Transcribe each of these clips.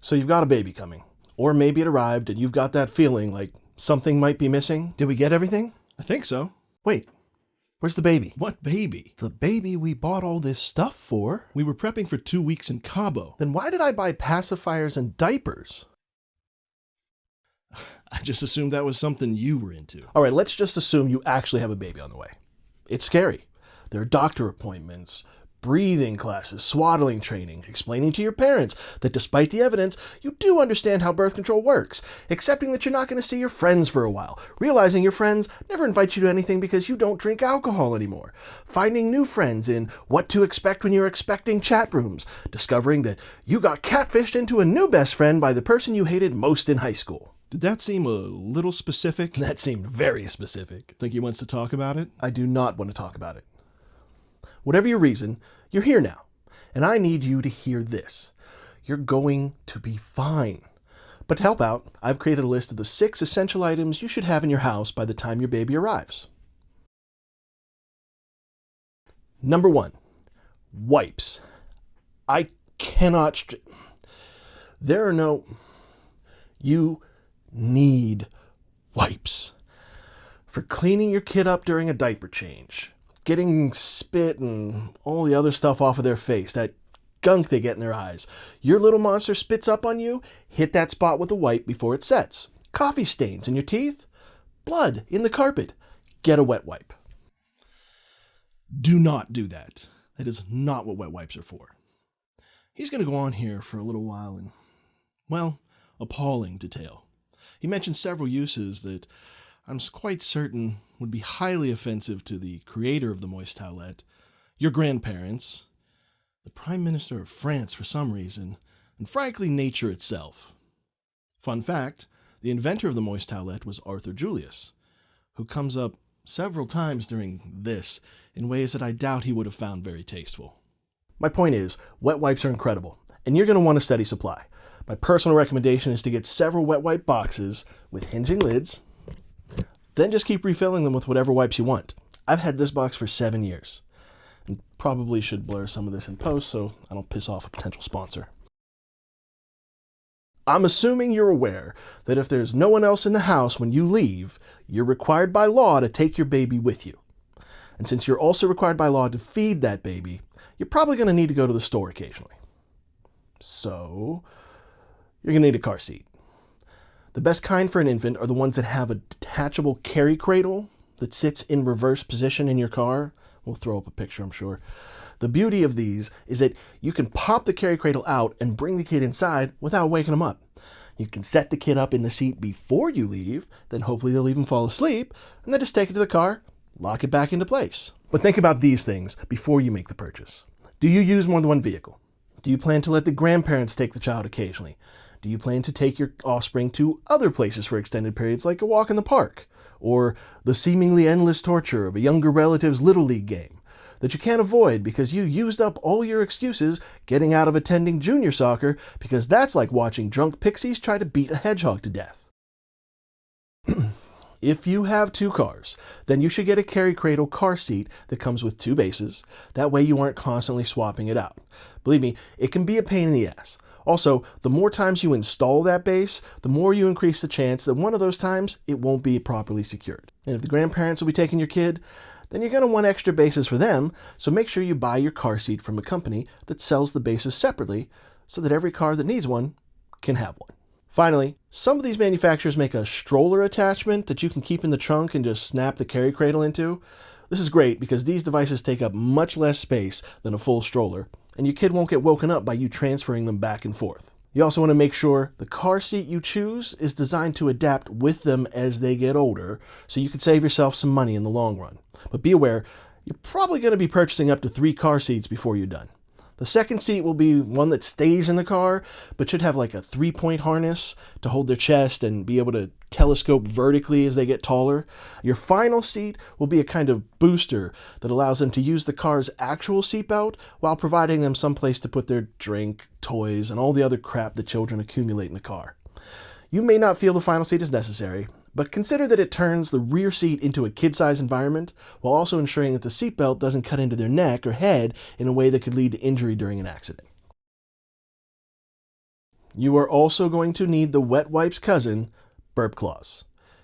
So you've got a baby coming. Or maybe it arrived and you've got that feeling like something might be missing. Did we get everything? I think so. Wait, where's the baby? What baby? The baby we bought all this stuff for. We were prepping for 2 weeks in Cabo. Then why did I buy pacifiers and diapers? I just assumed that was something you were into. All right, let's just assume you actually have a baby on the way. It's scary. There are doctor appointments, breathing classes, swaddling training, explaining to your parents that despite the evidence, you do understand how birth control works, accepting that you're not going to see your friends for a while, realizing your friends never invite you to anything because you don't drink alcohol anymore, finding new friends in what to expect when you're expecting chat rooms, discovering that you got catfished into a new best friend by the person you hated most in high school. Did that seem a little specific? That seemed very specific. Think he wants to talk about it? I do not want to talk about it. Whatever your reason, you're here now, and I need you to hear this. You're going to be fine. But to help out, I've created a list of the 6 essential items you should have in your house by the time your baby arrives. Number 1, wipes. I cannot... You need wipes. For cleaning your kid up during a diaper change, getting spit and all the other stuff off of their face, that gunk they get in their eyes. Your little monster spits up on you, hit that spot with a wipe before it sets. Coffee stains in your teeth, blood in the carpet. Get a wet wipe. Do not do that. That is not what wet wipes are for. He's going to go on here for a little while in, well, appalling detail. He mentioned several uses that I'm quite certain would be highly offensive to the creator of the moist towelette, your grandparents, the Prime Minister of France for some reason, and frankly nature itself. Fun fact, the inventor of the moist towelette was Arthur Julius, who comes up several times during this in ways that I doubt he would have found very tasteful. My point is, wet wipes are incredible, and you're going to want a steady supply. My personal recommendation is to get several wet wipe boxes with hinging lids, then just keep refilling them with whatever wipes you want. I've had this box for 7 years. And probably should blur some of this in post so I don't piss off a potential sponsor. I'm assuming you're aware that if there's no one else in the house when you leave, you're required by law to take your baby with you. And since you're also required by law to feed that baby, you're probably going to need to go to the store occasionally. So, you're going to need a car seat. The best kind for an infant are the ones that have a detachable carry cradle that sits in reverse position in your car. We'll throw up a picture, I'm sure. The beauty of these is that you can pop the carry cradle out and bring the kid inside without waking them up. You can set the kid up in the seat before you leave, then hopefully they'll even fall asleep, and then just take it to the car, lock it back into place. But think about these things before you make the purchase. Do you use more than one vehicle? Do you plan to let the grandparents take the child occasionally? Do you plan to take your offspring to other places for extended periods like a walk in the park? Or the seemingly endless torture of a younger relative's Little League game that you can't avoid because you used up all your excuses getting out of attending junior soccer because that's like watching drunk pixies try to beat a hedgehog to death. If you have 2 cars, then you should get a carry cradle car seat that comes with 2 bases. That way you aren't constantly swapping it out. Believe me, it can be a pain in the ass. Also, the more times you install that base, the more you increase the chance that one of those times it won't be properly secured. And if the grandparents will be taking your kid, then you're going to want extra bases for them, so make sure you buy your car seat from a company that sells the bases separately so that every car that needs one can have one. Finally, some of these manufacturers make a stroller attachment that you can keep in the trunk and just snap the carry cradle into. This is great because these devices take up much less space than a full stroller, and your kid won't get woken up by you transferring them back and forth. You also want to make sure the car seat you choose is designed to adapt with them as they get older, so you can save yourself some money in the long run. But be aware, you're probably going to be purchasing up to 3 car seats before you're done. The second seat will be one that stays in the car, but should have like a 3-point harness to hold their chest and be able to telescope vertically as they get taller. Your final seat will be a kind of booster that allows them to use the car's actual seatbelt while providing them some place to put their drink, toys, and all the other crap that children accumulate in a car. You may not feel the final seat is necessary, but consider that it turns the rear seat into a kid-sized environment while also ensuring that the seatbelt doesn't cut into their neck or head in a way that could lead to injury during an accident. You are also going to need the wet wipes cousin, burp cloths,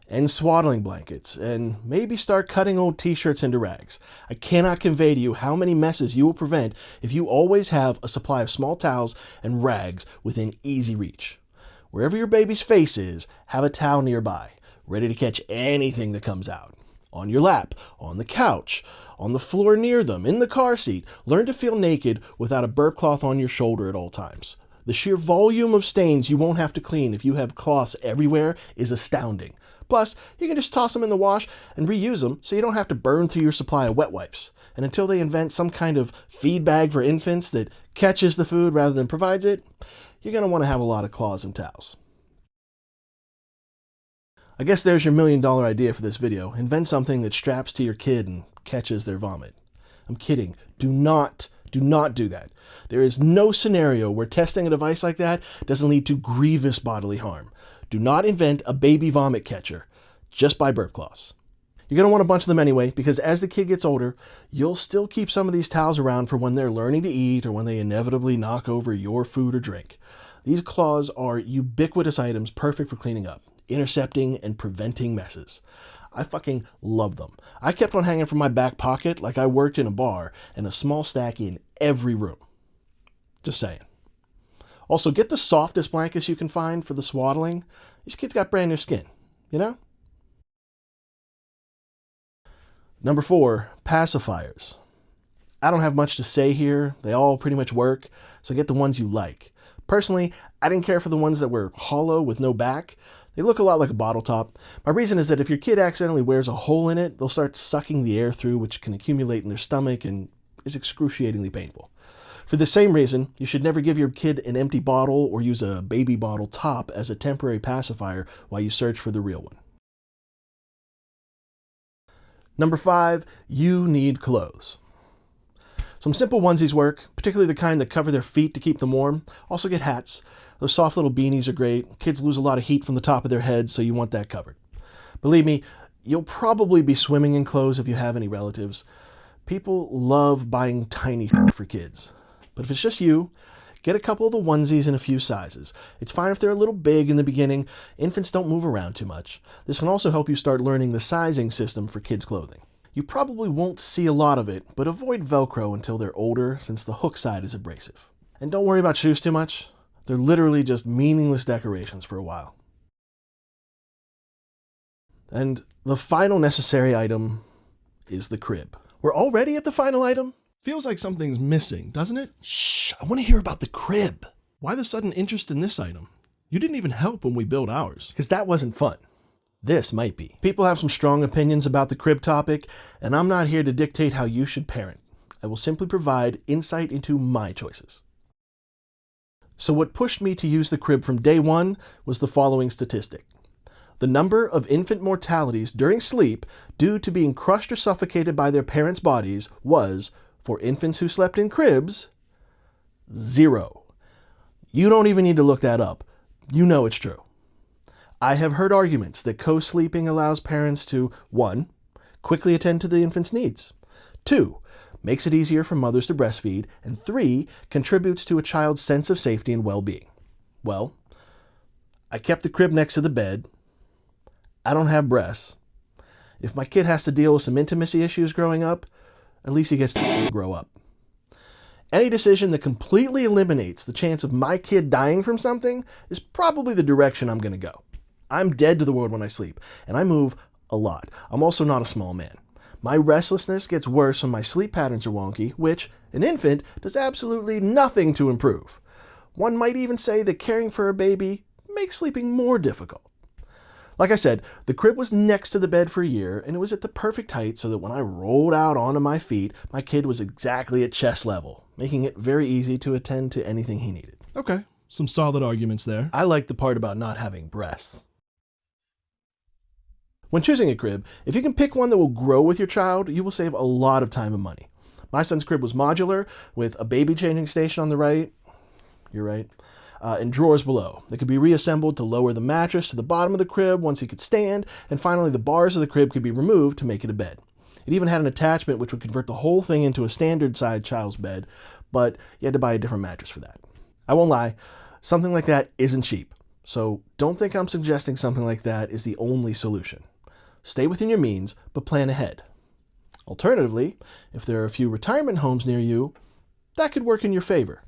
and swaddling blankets, and maybe start cutting old t-shirts into rags. I cannot convey to you how many messes you will prevent if you always have a supply of small towels and rags within easy reach. Wherever your baby's face is, have a towel nearby, ready to catch anything that comes out. On your lap, on the couch, on the floor near them, in the car seat. Learn to feel naked without a burp cloth on your shoulder at all times. The sheer volume of stains you won't have to clean if you have cloths everywhere is astounding. Plus, you can just toss them in the wash and reuse them so you don't have to burn through your supply of wet wipes. And until they invent some kind of feed bag for infants that catches the food rather than provides it, you're going to want to have a lot of cloths and towels. I guess there's your $1 million idea for this video. Invent something that straps to your kid and catches their vomit. I'm kidding. Do not do that. There is no scenario where testing a device like that doesn't lead to grievous bodily harm. Do not invent a baby vomit catcher. Just buy burp cloths. You're going to want a bunch of them anyway, because as the kid gets older, you'll still keep some of these towels around for when they're learning to eat or when they inevitably knock over your food or drink. These cloths are ubiquitous items perfect for cleaning up, intercepting, and preventing messes. I fucking love them. I kept one hanging from my back pocket like I worked in a bar, and a small stack in every room. Just saying. Also, get the softest blankets you can find for the swaddling. These kids got brand new skin, you know? Number 4, pacifiers. I don't have much to say here. They all pretty much work, so get the ones you like. Personally, I didn't care for the ones that were hollow with no back. They look a lot like a bottle top. My reason is that if your kid accidentally wears a hole in it, they'll start sucking the air through, which can accumulate in their stomach and is excruciatingly painful. For the same reason, you should never give your kid an empty bottle or use a baby bottle top as a temporary pacifier while you search for the real one. Number 5, you need clothes. Some simple onesies work, particularly the kind that cover their feet to keep them warm. Also get hats. Those soft little beanies are great. Kids lose a lot of heat from the top of their heads, so you want that covered. Believe me, you'll probably be swimming in clothes if you have any relatives. People love buying tiny for kids. But if it's just you, get a couple of the onesies in a few sizes. It's fine if they're a little big in the beginning. Infants don't move around too much. This can also help you start learning the sizing system for kids' clothing. You probably won't see a lot of it, but avoid Velcro until they're older since the hook side is abrasive. And don't worry about shoes too much. They're literally just meaningless decorations for a while. And the final necessary item is the crib. We're already at the final item? Feels like something's missing, doesn't it? Shh, I want to hear about the crib. Why the sudden interest in this item? You didn't even help when we built ours. Because that wasn't fun. This might be. People have some strong opinions about the crib topic, and I'm not here to dictate how you should parent. I will simply provide insight into my choices. So what pushed me to use the crib from day one was the following statistic. The number of infant mortalities during sleep due to being crushed or suffocated by their parents' bodies was, for infants who slept in cribs, 0. You don't even need to look that up. You know it's true. I have heard arguments that co-sleeping allows parents to 1. Quickly attend to the infant's needs, 2. Makes it easier for mothers to breastfeed, and 3. Contributes to a child's sense of safety and well-being. Well, I kept the crib next to the bed. I don't have breasts. If my kid has to deal with some intimacy issues growing up, at least he gets to grow up. Any decision that completely eliminates the chance of my kid dying from something is probably the direction I'm going to go. I'm dead to the world when I sleep, and I move a lot. I'm also not a small man. My restlessness gets worse when my sleep patterns are wonky, which, an infant, does absolutely nothing to improve. One might even say that caring for a baby makes sleeping more difficult. Like I said, the crib was next to the bed for a year, and it was at the perfect height so that when I rolled out onto my feet, my kid was exactly at chest level, making it very easy to attend to anything he needed. Okay, some solid arguments there. I like the part about not having breasts. When choosing a crib, if you can pick one that will grow with your child, you will save a lot of time and money. My son's crib was modular, with a baby changing station on the right, you're right, and drawers below. They could be reassembled to lower the mattress to the bottom of the crib once he could stand, and finally the bars of the crib could be removed to make it a bed. It even had an attachment which would convert the whole thing into a standard-sized child's bed, but you had to buy a different mattress for that. I won't lie, Something like that isn't cheap, so don't think I'm suggesting something like that is the only solution. Stay within your means, but plan ahead. Alternatively, if there are a few retirement homes near you, that could work in your favor.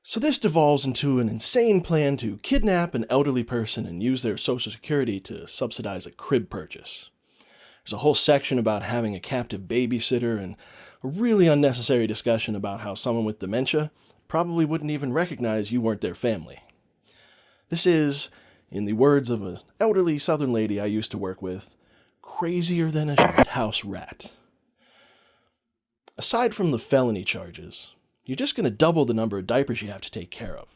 So this devolves into an insane plan to kidnap an elderly person and use their Social Security to subsidize a crib purchase. There's a whole section about having a captive babysitter and a really unnecessary discussion about how someone with dementia probably wouldn't even recognize you weren't their family. This is, in the words of an elderly Southern lady I used to work with, crazier than a house rat. Aside from the felony charges, you're just going to double the number of diapers you have to take care of,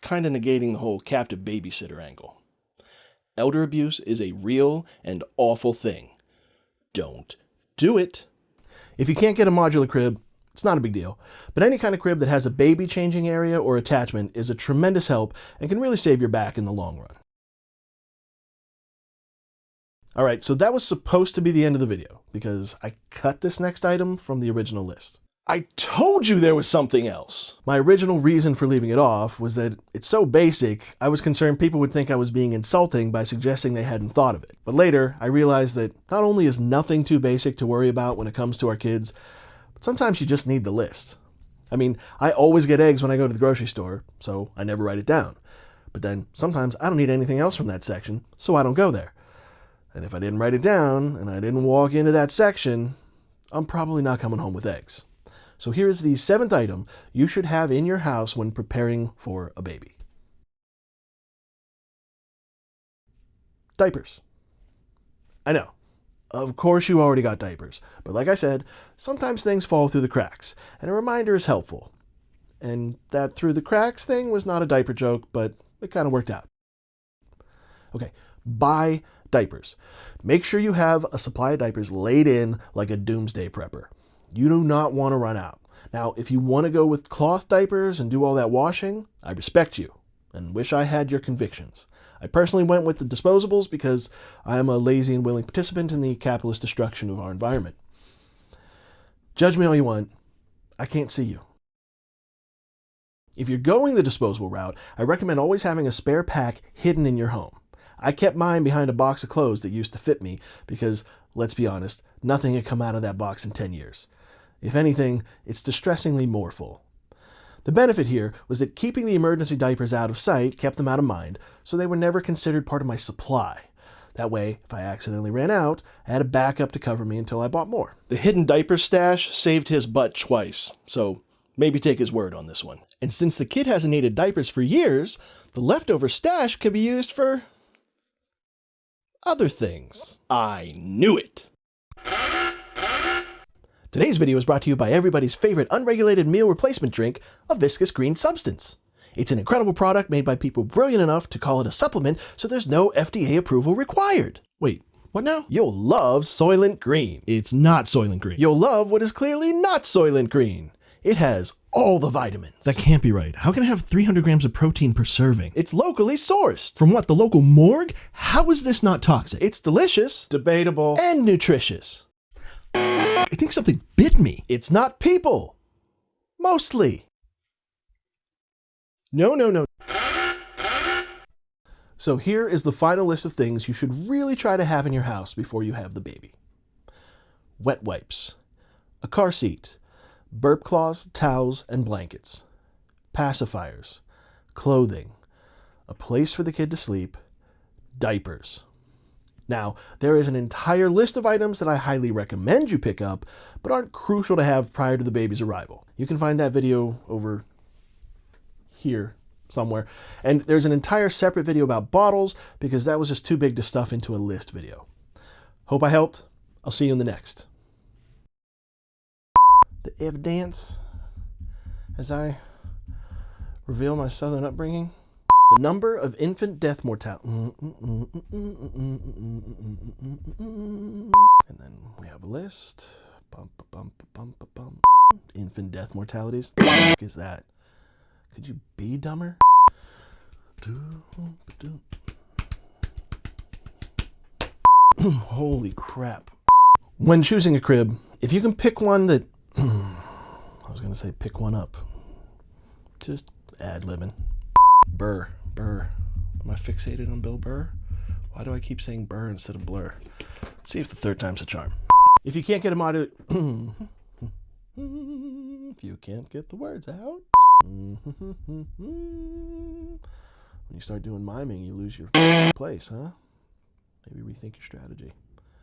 kind of negating the whole captive babysitter angle. Elder abuse is a real and awful thing. Don't do it. If you can't get a modular crib, it's not a big deal, but any kind of crib that has a baby changing area or attachment is a tremendous help and can really save your back in the long run. Alright, so that was supposed to be the end of the video, because I cut this next item from the original list. I told you there was something else. My original reason for leaving it off was that it's so basic, I was concerned people would think I was being insulting by suggesting they hadn't thought of it. But later, I realized that not only is nothing too basic to worry about when it comes to our kids, but sometimes you just need the list. I mean, I always get eggs when I go to the grocery store, so I never write it down. But then, sometimes I don't need anything else from that section, so I don't go there. And if I didn't write it down, and I didn't walk into that section, I'm probably not coming home with eggs. So here is the 7th item you should have in your house when preparing for a baby. Diapers. I know. Of course you already got diapers, but like I said, sometimes things fall through the cracks, and a reminder is helpful. And that through the cracks thing was not a diaper joke, but it kind of worked out. Okay, buy diapers. Make sure you have a supply of diapers laid in like a doomsday prepper. You do not want to run out. Now, if you want to go with cloth diapers and do all that washing, I respect you and wish I had your convictions. I personally went with the disposables because I am a lazy and willing participant in the capitalist destruction of our environment. Judge me all you want. I can't see you. If you're going the disposable route, I recommend always having a spare pack hidden in your home. I kept mine behind a box of clothes that used to fit me because, let's be honest, nothing had come out of that box in 10 years. If anything, it's distressingly more full. The benefit here was that keeping the emergency diapers out of sight kept them out of mind, so they were never considered part of my supply. That way, if I accidentally ran out, I had a backup to cover me until I bought more. The hidden diaper stash saved his butt twice, so maybe take his word on this one. And since the kid hasn't needed diapers for years, the leftover stash can be used for other things. I knew it! Today's video is brought to you by everybody's favorite unregulated meal replacement drink, a viscous green substance. It's an incredible product made by people brilliant enough to call it a supplement, so there's no FDA approval required. Wait, what now? You'll love Soylent Green. It's not Soylent Green. You'll love what is clearly not Soylent Green. It has all the vitamins. That can't be right. How can I have 300 grams of protein per serving? It's locally sourced. From what, the local morgue? How is this not toxic? It's delicious, debatable, and nutritious. I think something bit me. It's not people. Mostly. No. So here is the final list of things you should really try to have in your house before you have the baby. Wet wipes, a car seat, burp cloths, towels, and blankets, pacifiers, clothing, a place for the kid to sleep, diapers. Now, there is an entire list of items that I highly recommend you pick up, but aren't crucial to have prior to the baby's arrival. You can find that video over here somewhere. And there's an entire separate video about bottles, because that was just too big to stuff into a list video. Hope I helped. I'll see you in the next. The evidence as I reveal my Southern upbringing. The number of infant death mortality. And then we have a list. Infant death mortalities. What is that? Could you be dumber? Holy crap. When choosing a crib, if you can pick one that... I was going to say pick one up. Just ad-libbing. Burr. Am I fixated on Bill Burr? Why do I keep saying Burr instead of Blur? Let's see if the third time's a charm. If you can't get him out of... if you can't get the words out... when you start doing miming, you lose your place, huh? Maybe rethink your strategy.